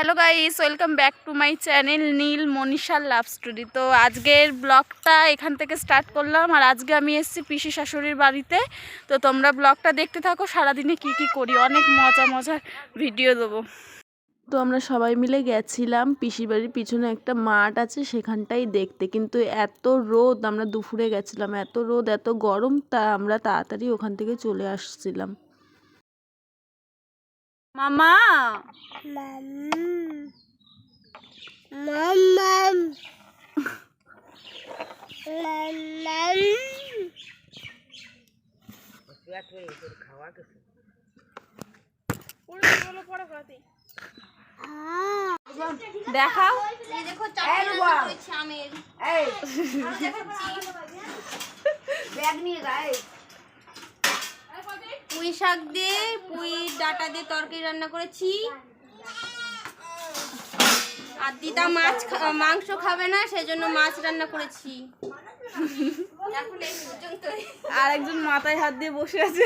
Hello guys, welcome back to my channel Neel মনীষার love story. তো আজকের ব্লগটা এখান থেকে স্টার্ট করলাম। আর আজকে আমি এসেছি পিসি শাশুড়ির বাড়িতে। তো তোমরা ব্লগটা দেখতে থাকো, সারাদিনে কি কি করি, অনেক মজার ভিডিও দেবো। তো আমরা সবাই মিলে গেছিলাম পিসির বাড়ির পিছনে একটা মাঠ আছে সেখানটাই দেখতে, কিন্তু এত রোদ, আমরা দুপুরে গেছিলাম, এত রোদ এত গরম, তা আমরা তাড়াতাড়ি ওখান থেকে চলে আসছিলাম। মামা দেখাও, পুঁই শাক দিয়ে পুঁই ডাটা দিয়ে তরকারি রান্না করেছি। আর দিদা মাংস খাবে না, সেজন্য মাছ রান্না করেছি। আর একজন মাথায় হাত দিয়ে বসে আছে।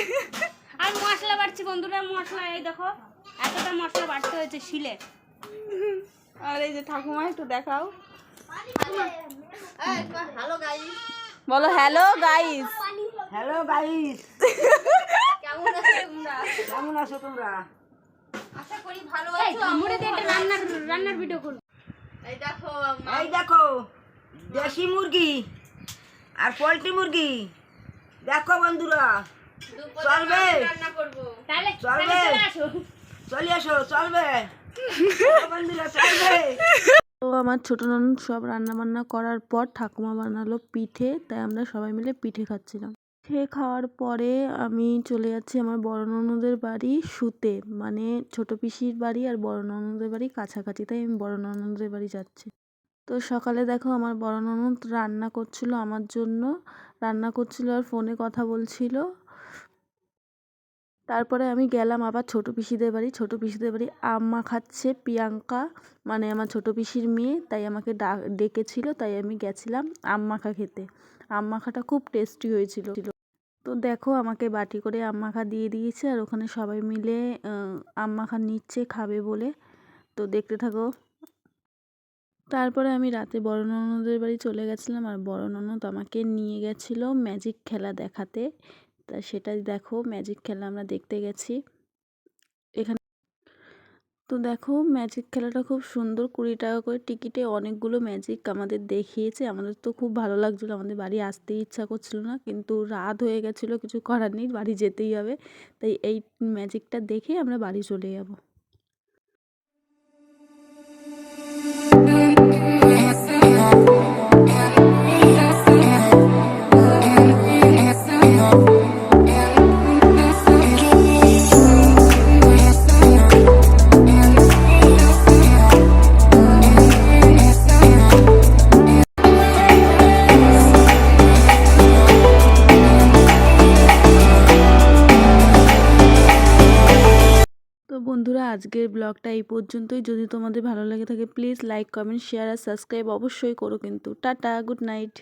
আর মশলা বাড়ছি বন্ধুরা, মশলা এই দেখো এতটা মশলা বাড়তে হয়েছে শিলে। আর এই যে ঠাকুমা, একটু দেখাও, হ্যালো গাইস, বলো হ্যালো গাইস। হ্যালো গাইস, কেমন আছো তোমরা? কেমন আছো তোমরা? আশা করি ভালো আছো। আমরা একটা রান্নার ভিডিও করব। এই দেখো দেশি মুরগি আর পোল্ট্রি মুরগি, দেখো বন্ধুরা, চলবে রান্না করব। তাহলে চলবে, চলে আসো, চলবে বন্ধুরা, চলবে। তো আমার ছোট ননদ সব রান্না বান্না করার পর ঠাকুমা বানালো পিঠে, তাই আমরা সবাই মিলে পিঠে খাচ্ছিলাম। পিঠে খাওয়ার পরে আমি চলে যাচ্ছি আমার বড় ননদের বাড়ি শুতে, মানে ছোট পিসির বাড়ি আর বড় ননদের বাড়ি কাছাকাছি, তাই আমি বড় ননদের বাড়ি যাচ্ছি। তো সকালে দেখো আমার বড় ননদ রান্না করছিল আমার জন্য, রান্না করছিল আর ফোনে কথা বলছিল। তারপরে আমি গেলাম আবার ছোটো পিসিদের বাড়ি। ছোটো পিসিদের বাড়ি আম মাখাচ্ছে প্রিয়াঙ্কা, মানে আমার ছোটো পিসির মেয়ে, তাই আমাকে ডেকেছিল, তাই আমি গেছিলাম আম মাখা খেতে। আম মাখাটা খুব টেস্টি হয়েছিল। তো দেখো আমাকে বাটি করে আম মাখা দিয়ে দিয়েছে, আর ওখানে সবাই মিলে আম মাখা নিচ্ছে খাবে বলে। তো দেখতে থাকো। তারপরে আমি রাতে বড় ননদের বাড়ি চলে গেছিলাম, আর বড় ননদ আমাকে নিয়ে গেছিলো ম্যাজিক খেলা দেখাতে। তা সেটাই দেখো, ম্যাজিক খেলা আমরা দেখতে গেছি এখানে। তো দেখো ম্যাজিক খেলাটা খুব সুন্দর, 20 টাকা করে টিকিটে অনেকগুলো ম্যাজিক আমাদের দেখিয়েছে। আমাদের তো খুব ভালো লাগছিলো, আমাদের বাড়ি আসতেই ইচ্ছা করছিল না, কিন্তু রাত হয়ে গেছিলো, কিছু করার নেই, বাড়ি যেতেই হবে। তাই এই ম্যাজিকটা দেখে আমরা বাড়ি চলে যাব। তো বন্ধুরা আজকের ব্লগটা এই পর্যন্তই। যদি তোমাদের ভালো লেগে থাকে প্লিজ লাইক, কমেন্ট, শেয়ার আর সাবস্ক্রাইব অবশ্যই করো কিন্তু। Tata, good night.